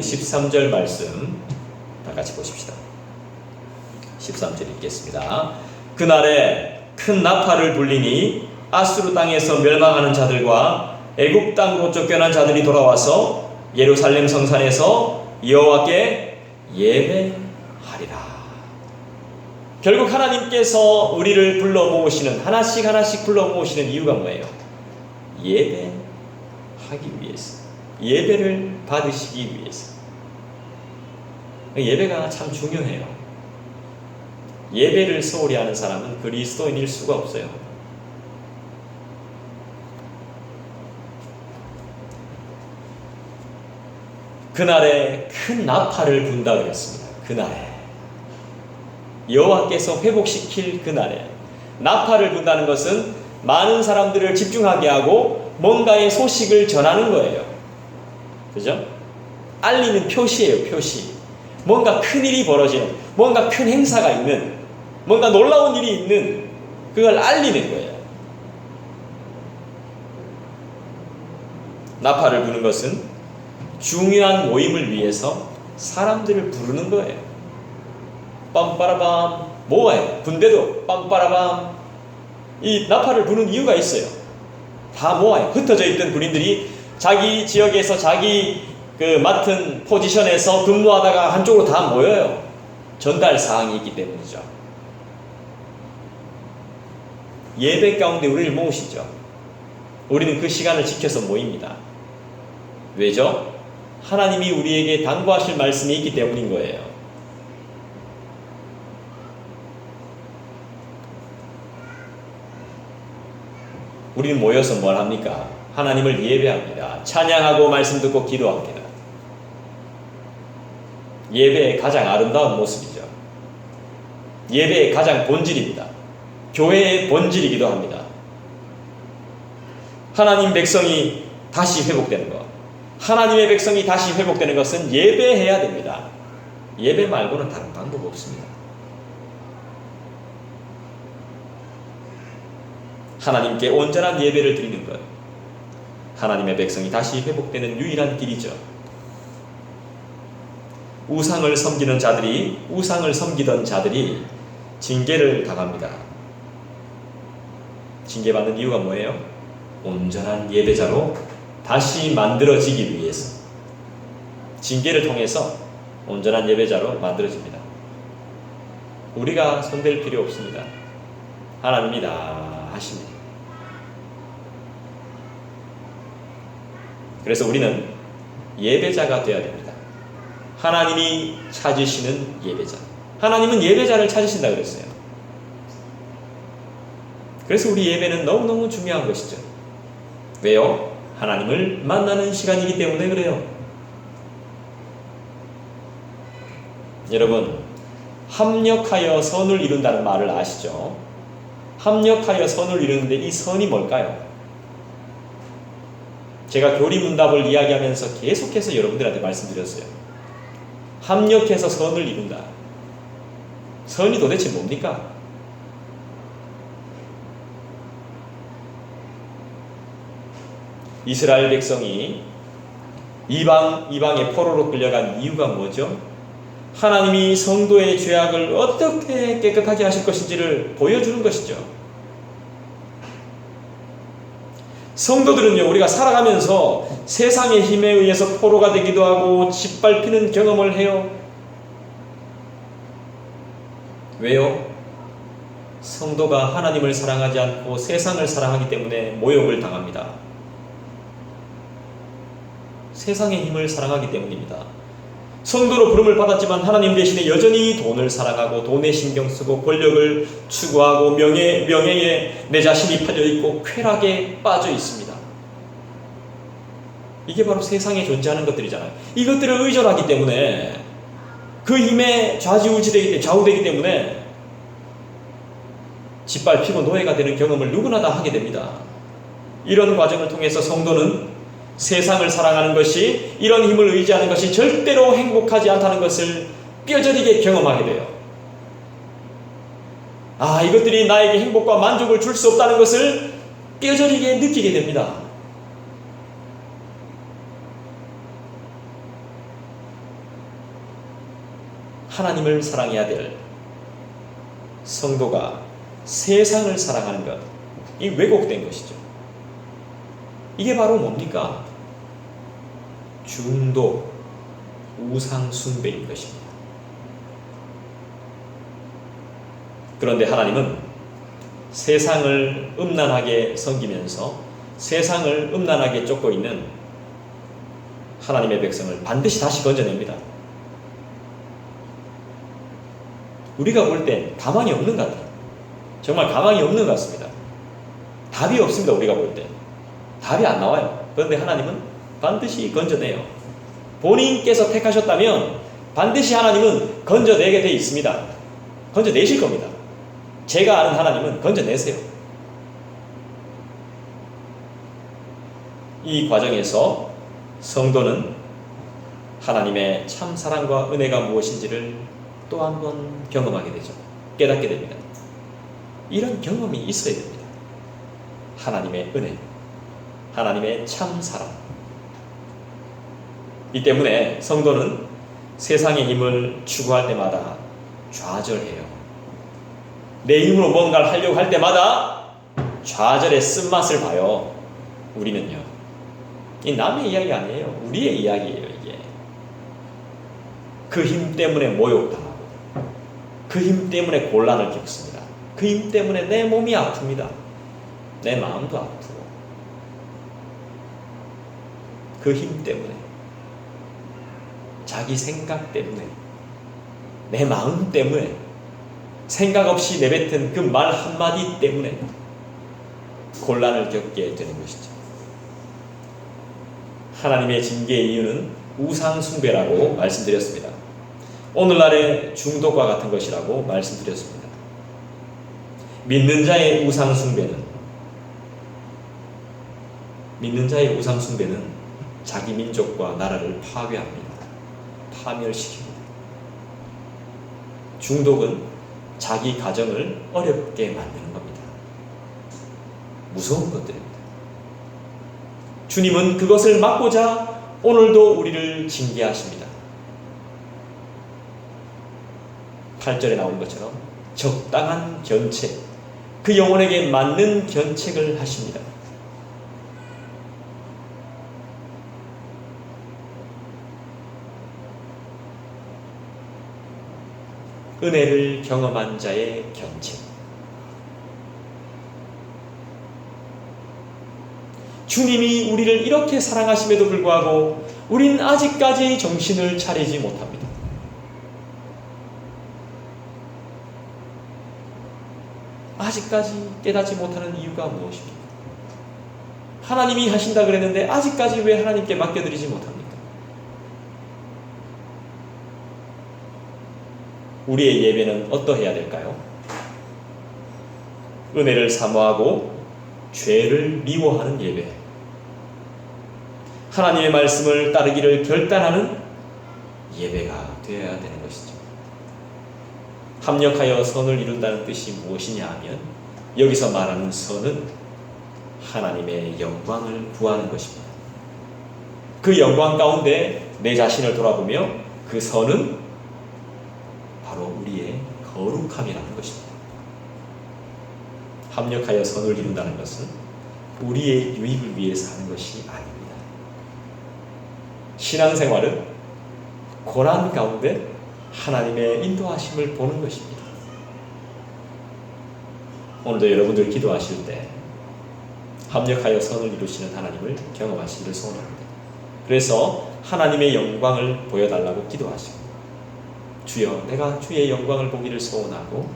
13절 말씀 다 같이 보십시다. 13절 읽겠습니다. 그날에 큰 나팔을 불리니 아수르 땅에서 멸망하는 자들과 애굽 땅으로 쫓겨난 자들이 돌아와서 예루살렘 성산에서 여호와께 예배하리라. 결국 하나님께서 우리를 불러 모으시는, 하나씩 하나씩 불러 모으시는 이유가 뭐예요? 예배하기 위해서, 예배를 받으시기 위해서. 예배가 참 중요해요. 예배를 소홀히 하는 사람은 그리스도인일 수가 없어요. 그날에 큰 나팔을 분다 그랬습니다. 그날에 여호와께서 회복시킬 그날에 나팔을 분다는 것은 많은 사람들을 집중하게 하고 뭔가의 소식을 전하는 거예요. 그죠? 알리는 표시예요. 표시. 뭔가 큰 일이 벌어지는, 뭔가 큰 행사가 있는, 뭔가 놀라운 일이 있는, 그걸 알리는 거예요. 나팔을 부는 것은 중요한 모임을 위해서 사람들을 부르는 거예요. 빰빠라밤, 뭐예요? 군대도 빰빠라밤. 이 나팔을 부는 이유가 있어요. 다 모아요. 흩어져 있던 군인들이 자기 지역에서 자기 맡은 포지션에서 근무하다가 한쪽으로 다 모여요. 전달 사항이 있기 때문이죠. 예배 가운데 우리를 모으시죠. 우리는 그 시간을 지켜서 모입니다. 왜죠? 하나님이 우리에게 당부하실 말씀이 있기 때문인 거예요. 우리는 모여서 뭘 합니까? 하나님을 예배합니다. 찬양하고 말씀 듣고 기도합니다. 예배의 가장 아름다운 모습이죠. 예배의 가장 본질입니다. 교회의 본질이기도 합니다. 하나님 백성이 다시 회복되는 것, 하나님의 백성이 다시 회복되는 것은 예배해야 됩니다. 예배 말고는 다른 방법 없습니다. 하나님께 온전한 예배를 드리는 것, 하나님의 백성이 다시 회복되는 유일한 길이죠. 우상을 섬기던 자들이 징계를 당합니다. 징계받는 이유가 뭐예요? 온전한 예배자로 다시 만들어지기 위해서. 징계를 통해서 온전한 예배자로 만들어집니다. 우리가 손댈 필요 없습니다. 하나님이 다 하십니다. 그래서 우리는 예배자가 되어야 됩니다. 하나님이 찾으시는 예배자. 하나님은 예배자를 찾으신다 그랬어요. 그래서 우리 예배는 너무너무 중요한 것이죠. 왜요? 하나님을 만나는 시간이기 때문에 그래요. 여러분, 합력하여 선을 이룬다는 말을 아시죠? 합력하여 선을 이루는데 이 선이 뭘까요? 제가 교리문답을 이야기하면서 계속해서 여러분들한테 말씀드렸어요. 합력해서 선을 이룬다. 선이 도대체 뭡니까? 이스라엘 백성이 이방의 포로로 끌려간 이유가 뭐죠? 하나님이 성도의 죄악을 어떻게 깨끗하게 하실 것인지를 보여주는 것이죠. 성도들은요, 우리가 살아가면서 세상의 힘에 의해서 포로가 되기도 하고 짓밟히는 경험을 해요. 왜요? 성도가 하나님을 사랑하지 않고 세상을 사랑하기 때문에 모욕을 당합니다. 세상의 힘을 사랑하기 때문입니다. 성도로 부름을 받았지만 하나님 대신에 여전히 돈을 사랑하고 돈에 신경 쓰고 권력을 추구하고 명예에 내 자신이 빠져 있고 쾌락에 빠져 있습니다. 이게 바로 세상에 존재하는 것들이잖아요. 이것들을 의존하기 때문에 그 힘에 좌우되기 때문에 짓밟히고 노예가 되는 경험을 누구나 다 하게 됩니다. 이런 과정을 통해서 성도는 세상을 사랑하는 것이, 이런 힘을 의지하는 것이 절대로 행복하지 않다는 것을 뼈저리게 경험하게 돼요. 이것들이 나에게 행복과 만족을 줄 수 없다는 것을 뼈저리게 느끼게 됩니다. 하나님을 사랑해야 될 성도가 세상을 사랑하는 것, 이 왜곡된 것이죠. 이게 바로 뭡니까? 중독, 우상 숭배인 것입니다. 그런데 하나님은 세상을 음란하게 섬기면서 세상을 음란하게 쫓고 있는 하나님의 백성을 반드시 다시 건져냅니다. 우리가 볼 땐 가망이 없는 것 같아요. 정말 가망이 없는 것 같습니다. 답이 없습니다. 우리가 볼 땐 답이 안 나와요. 그런데 하나님은 반드시 건져내요. 본인께서 택하셨다면 반드시 하나님은 건져내게 되어 있습니다. 건져내실 겁니다. 제가 아는 하나님은 건져내세요. 이 과정에서 성도는 하나님의 참 사랑과 은혜가 무엇인지를 또 한 번 경험하게 되죠. 깨닫게 됩니다. 이런 경험이 있어야 됩니다. 하나님의 은혜, 하나님의 참 사랑. 이 때문에 성도는 세상의 힘을 추구할 때마다 좌절해요. 내 힘으로 뭔가를 하려고 할 때마다 좌절의 쓴맛을 봐요. 우리는요. 이 남의 이야기 아니에요. 우리의 이야기예요, 이게. 그 힘 때문에 모욕당하고, 그 힘 때문에 곤란을 겪습니다. 그 힘 때문에 내 몸이 아픕니다. 내 마음도 아프고. 그 힘 때문에, 자기 생각 때문에, 내 마음 때문에, 생각 없이 내뱉은 그 말 한마디 때문에 곤란을 겪게 되는 것이죠. 하나님의 징계의 이유는 우상숭배라고 말씀드렸습니다. 오늘날의 중독과 같은 것이라고 말씀드렸습니다. 믿는 자의 우상숭배는 자기 민족과 나라를 파괴합니다. 파멸시킵니다. 중독은 자기 가정을 어렵게 만드는 겁니다. 무서운 것들입니다. 주님은 그것을 막고자 오늘도 우리를 징계하십니다. 8절에 나온 것처럼 적당한 견책, 그 영혼에게 맞는 견책을 하십니다. 은혜를 경험한 자의 견책. 주님이 우리를 이렇게 사랑하심에도 불구하고 우린 아직까지 정신을 차리지 못합니다. 아직까지 깨닫지 못하는 이유가 무엇입니까? 하나님이 하신다 그랬는데 아직까지 왜 하나님께 맡겨드리지 못합니까? 우리의 예배는 어떠해야 될까요? 은혜를 사모하고 죄를 미워하는 예배. 하나님의 말씀을 따르기를 결단하는 예배가 되어야 되는 것이죠. 합력하여 선을 이룬다는 뜻이 무엇이냐 하면 여기서 말하는 선은 하나님의 영광을 구하는 것입니다. 그 영광 가운데 내 자신을 돌아보며 그 선은 바로 우리의 거룩함이라는 것입니다. 합력하여 선을 이룬다는 것은 우리의 유익을 위해서 하는 것이 아닙니다. 신앙생활은 고난 가운데 하나님의 인도하심을 보는 것입니다. 오늘도 여러분들 기도하실 때 합력하여 선을 이루시는 하나님을 경험하시기를 소원합니다. 그래서 하나님의 영광을 보여달라고 기도하시고, 주여 내가 주의 영광을 보기를 소원하고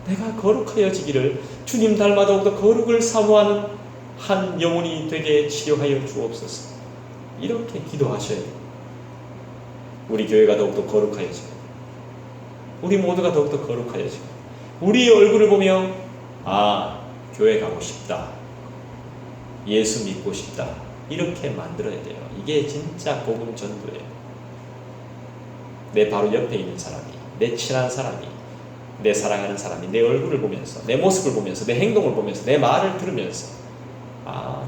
내가 거룩하여지기를, 주님 닮아 더욱더 거룩을 사모하는 한 영혼이 되게 치료하여 주옵소서. 이렇게 기도하셔야 돼요. 우리 교회가 더욱더 거룩하여지고 우리 모두가 더욱더 거룩하여지고 우리의 얼굴을 보며 교회 가고 싶다, 예수 믿고 싶다, 이렇게 만들어야 돼요. 이게 진짜 복음 전도예요. 내 바로 옆에 있는 사람이, 내 친한 사람이, 내 사랑하는 사람이 내 얼굴을 보면서, 내 모습을 보면서, 내 행동을 보면서, 내 말을 들으면서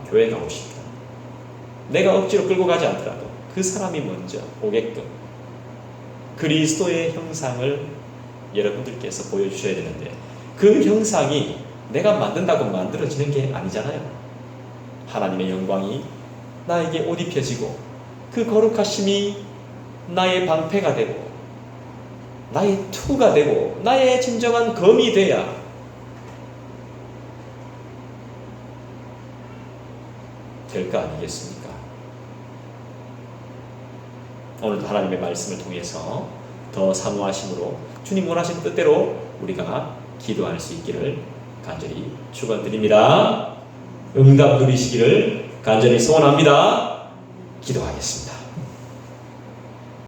교회 가고 싶다. 내가 억지로 끌고 가지 않더라도 그 사람이 먼저 오게끔, 그리스도의 형상을 여러분들께서 보여주셔야 되는데 그 형상이 내가 만든다고 만들어지는 게 아니잖아요. 하나님의 영광이 나에게 옷 입혀지고 그 거룩하심이 나의 방패가 되고 나의 투가 되고 나의 진정한 검이 돼야 될 거 아니겠습니까? 오늘도 하나님의 말씀을 통해서 더 사모하심으로 주님 원하시는 뜻대로 우리가 기도할 수 있기를 간절히 축원드립니다. 응답 누리시기를 간절히 소원합니다. 기도하겠습니다.